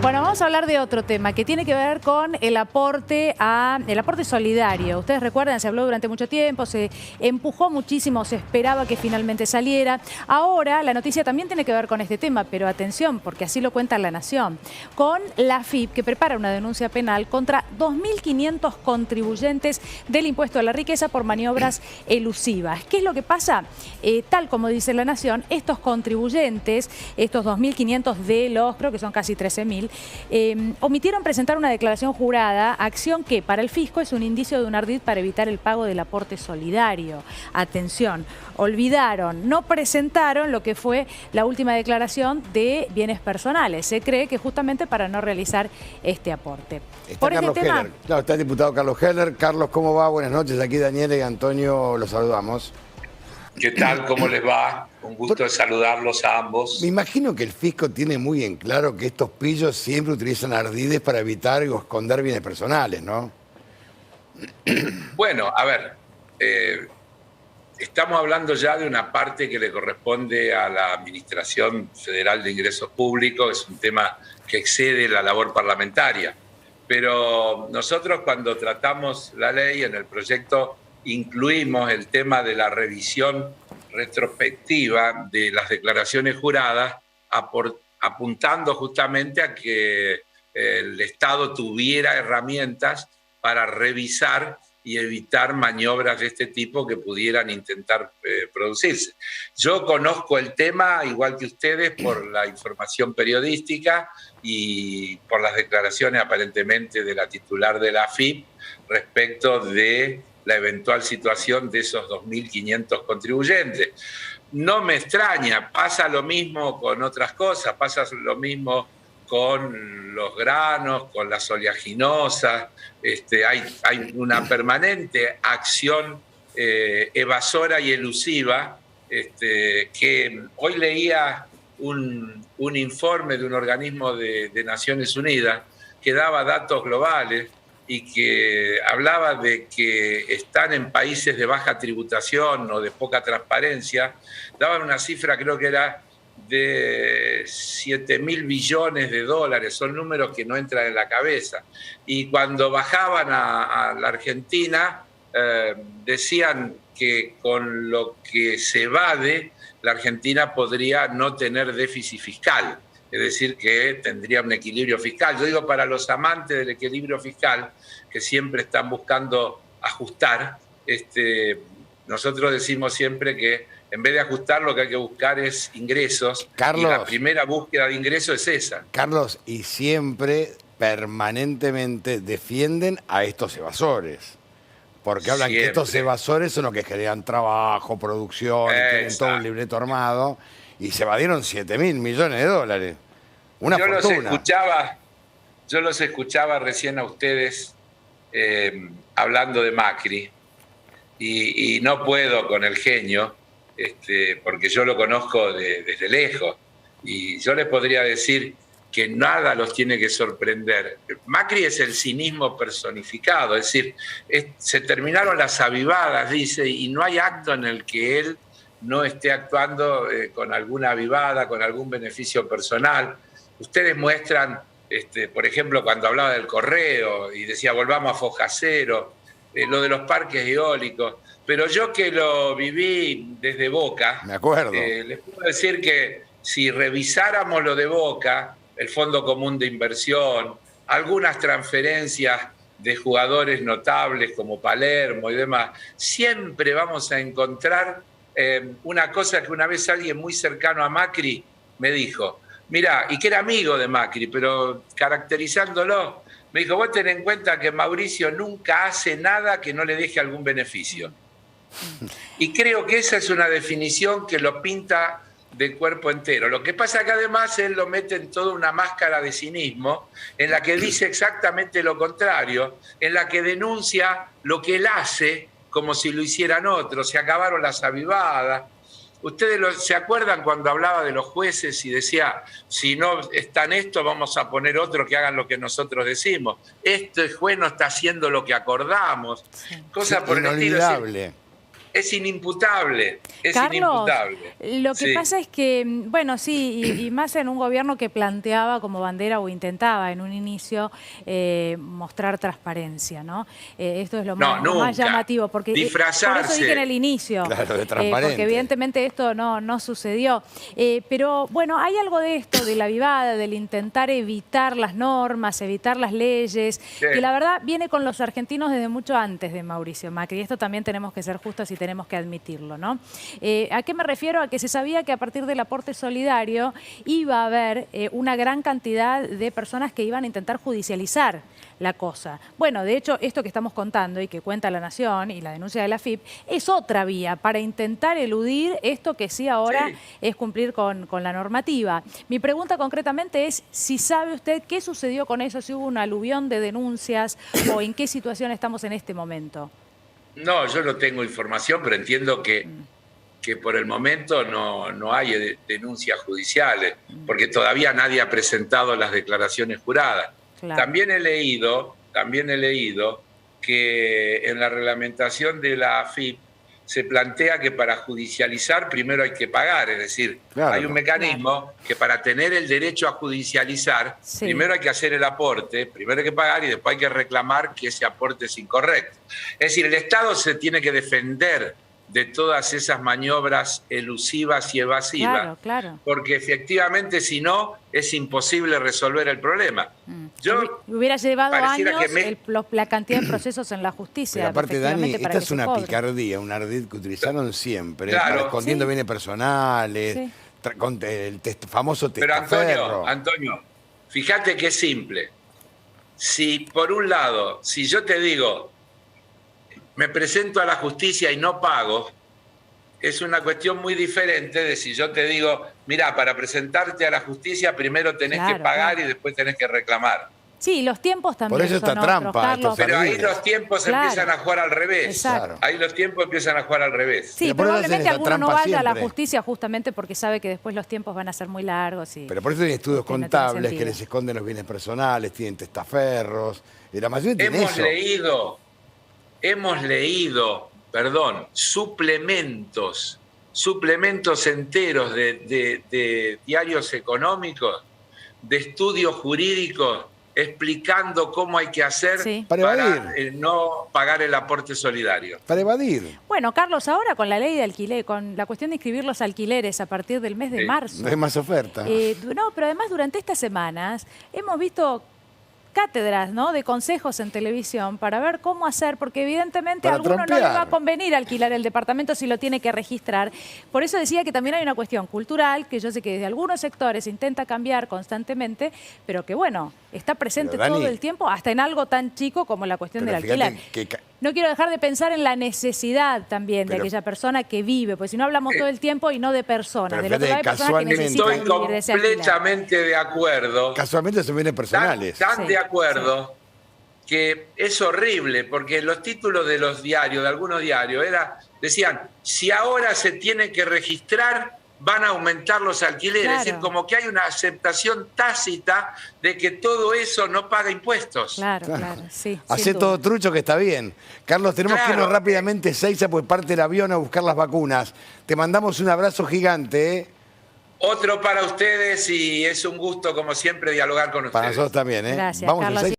Bueno, vamos a hablar de otro tema que tiene que ver con el aporte solidario. Ustedes recuerdan, se habló durante mucho tiempo, se empujó muchísimo, se esperaba que finalmente saliera. Ahora la noticia también tiene que ver con este tema, pero atención, porque así lo cuenta La Nación, con la AFIP, que prepara una denuncia penal contra 2.500 contribuyentes del impuesto a la riqueza por maniobras elusivas. ¿Qué es lo que pasa? Tal como dice La Nación, estos contribuyentes, estos 2.500 de los, creo que son casi 13.000, omitieron presentar una declaración jurada, acción que para el fisco es un indicio de un ardid para evitar el pago del aporte solidario. Atención, olvidaron, no presentaron lo que fue la última declaración de bienes personales. Se cree que justamente para no realizar este aporte. Está por Carlos este tema, Heller. Claro, está el diputado Carlos Heller. Carlos, ¿cómo va? Buenas noches. Aquí Daniela y Antonio, los saludamos. ¿Qué tal? ¿Cómo les va? Un gusto de saludarlos a ambos. Me imagino que el fisco tiene muy en claro que estos pillos siempre utilizan ardides para evitar o esconder bienes personales, ¿no? Bueno, a ver, estamos hablando ya de una parte que le corresponde a la Administración Federal de Ingresos Públicos, es un tema que excede la labor parlamentaria. Pero nosotros cuando tratamos la ley en el proyecto incluimos el tema de la revisión retrospectiva de las declaraciones juradas, apuntando justamente a que el Estado tuviera herramientas para revisar y evitar maniobras de este tipo que pudieran intentar producirse. Yo conozco el tema, igual que ustedes, por la información periodística y por las declaraciones aparentemente de la titular de la AFIP respecto de la eventual situación de esos 2.500 contribuyentes. No me extraña, pasa lo mismo con otras cosas, pasa lo mismo con los granos, con las oleaginosas, hay una permanente acción evasora y elusiva, que hoy leía un informe de un organismo de Naciones Unidas que daba datos globales y que hablaba de que están en países de baja tributación o de poca transparencia, daban una cifra, creo que era de 7.000 billones de dólares, son números que no entran en la cabeza. Y cuando bajaban a la Argentina, decían que con lo que se evade, la Argentina podría no tener déficit fiscal. Es decir, que tendría un equilibrio fiscal. Yo digo, para los amantes del equilibrio fiscal, que siempre están buscando ajustar, nosotros decimos siempre que en vez de ajustar lo que hay que buscar es ingresos. Carlos, y la primera búsqueda de ingresos es esa. Carlos, y siempre, permanentemente, defienden a estos evasores. Porque hablan que estos evasores son los que generan trabajo, producción, tienen todo un libreto armado. Y se evadieron 7.000 millones de dólares. Una fortuna. Yo los escuchaba recién a ustedes hablando de Macri. Y no puedo con el genio, porque yo lo conozco desde lejos. Y yo les podría decir que nada los tiene que sorprender. Macri es el cinismo personificado. Es decir, se terminaron las avivadas, dice, y no hay acto en el que él no esté actuando con alguna avivada, con algún beneficio personal. Ustedes muestran, por ejemplo, cuando hablaba del correo y decía volvamos a foja cero, lo de los parques eólicos, pero yo que lo viví desde Boca, me acuerdo. Les puedo decir que si revisáramos lo de Boca, el Fondo Común de Inversión, algunas transferencias de jugadores notables como Palermo y demás, siempre vamos a encontrar una cosa que una vez alguien muy cercano a Macri me dijo, mirá, y que era amigo de Macri, pero caracterizándolo, me dijo, vos ten en cuenta que Mauricio nunca hace nada que no le deje algún beneficio. Y creo que esa es una definición que lo pinta de cuerpo entero. Lo que pasa que además él lo mete en toda una máscara de cinismo en la que dice exactamente lo contrario, en la que denuncia lo que él hace como si lo hicieran otros, se acabaron las avivadas. ¿Ustedes se acuerdan cuando hablaba de los jueces y decía, si no están estos, vamos a poner otro que hagan lo que nosotros decimos? Este juez no está haciendo lo que acordamos. Sí. Cosas por el estilo. es inimputable. Es Carlos, inimputable. Lo que pasa es que, bueno, sí, y más en un gobierno que planteaba como bandera o intentaba en un inicio mostrar transparencia, ¿no? Esto es lo más llamativo, porque disfrazarse. Por eso dije en el inicio, claro, de transparente. porque evidentemente esto no sucedió. Pero bueno, hay algo de esto, de la avivada, del intentar evitar las normas, evitar las leyes, que la verdad viene con los argentinos desde mucho antes de Mauricio Macri. Y esto también tenemos que ser justos y tenemos que admitirlo, ¿no? ¿A qué me refiero? A que se sabía que a partir del aporte solidario iba a haber una gran cantidad de personas que iban a intentar judicializar la cosa. Bueno, de hecho, esto que estamos contando y que cuenta La Nación y la denuncia de la AFIP es otra vía para intentar eludir esto que sí ahora es cumplir con la normativa. Mi pregunta concretamente es si sabe usted qué sucedió con eso, si hubo un aluvión de denuncias o en qué situación estamos en este momento. No, yo no tengo información, pero entiendo que por el momento no hay denuncias judiciales, porque todavía nadie ha presentado las declaraciones juradas. Claro. También he leído que en la reglamentación de la AFIP se plantea que para judicializar primero hay que pagar, es decir, hay un mecanismo que para tener el derecho a judicializar, primero hay que hacer el aporte, primero hay que pagar y después hay que reclamar que ese aporte es incorrecto. Es decir, el Estado se tiene que defender de todas esas maniobras elusivas y evasivas, porque efectivamente si no es imposible resolver el problema. Yo hubiera llevado años la cantidad de procesos en la justicia. Pero aparte, Dani, esta es una picardía, un ardid que utilizaron siempre, para escondiendo bienes personales, con el famoso testaferro. Pero Antonio, fíjate que es simple. Si por un lado, si yo te digo, me presento a la justicia y no pago, es una cuestión muy diferente de si yo te digo, mira, para presentarte a la justicia primero tenés que pagar y después tenés que reclamar. Sí, los tiempos también. Por eso esta trampa. Pero ahí los tiempos empiezan a jugar al revés. Ahí los tiempos empiezan a jugar al revés. Sí, probablemente alguno no vaya a la justicia justamente porque sabe que después los tiempos van a ser muy largos. Pero por eso tienen estudios contables que les esconden los bienes personales, tienen testaferros. Y la mayoría tiene eso. Hemos leído, suplementos enteros de diarios económicos, de estudios jurídicos, explicando cómo hay que hacer para no pagar el aporte solidario. Para evadir. Bueno, Carlos, ahora con la ley de alquiler, con la cuestión de inscribir los alquileres a partir del mes de marzo. No hay más oferta. No, pero además durante estas semanas hemos visto cátedras, ¿no?, de consejos en televisión para ver cómo hacer, porque evidentemente a alguno no le va a convenir alquilar el departamento si lo tiene que registrar. Por eso decía que también hay una cuestión cultural, que yo sé que desde algunos sectores se intenta cambiar constantemente, pero que bueno, está presente todo el tiempo, hasta en algo tan chico como la cuestión del alquiler. No quiero dejar de pensar en la necesidad también de aquella persona que vive, porque si no hablamos todo el tiempo y no de personas. Pero de personas que necesitan estoy completamente de acuerdo. Casualmente son bienes personales. Tan de acuerdo que es horrible, porque los títulos de los diarios, de algunos diarios, decían, si ahora se tiene que registrar, van a aumentar los alquileres. Es decir, como que hay una aceptación tácita de que todo eso no paga impuestos. Sí. Hace todo trucho que está bien. Carlos, tenemos que irnos rápidamente, Seiza, pues parte el avión a buscar las vacunas. Te mandamos un abrazo gigante. Otro para ustedes y es un gusto, como siempre, dialogar con ustedes. Para nosotros también. Gracias, Vamos Carlos.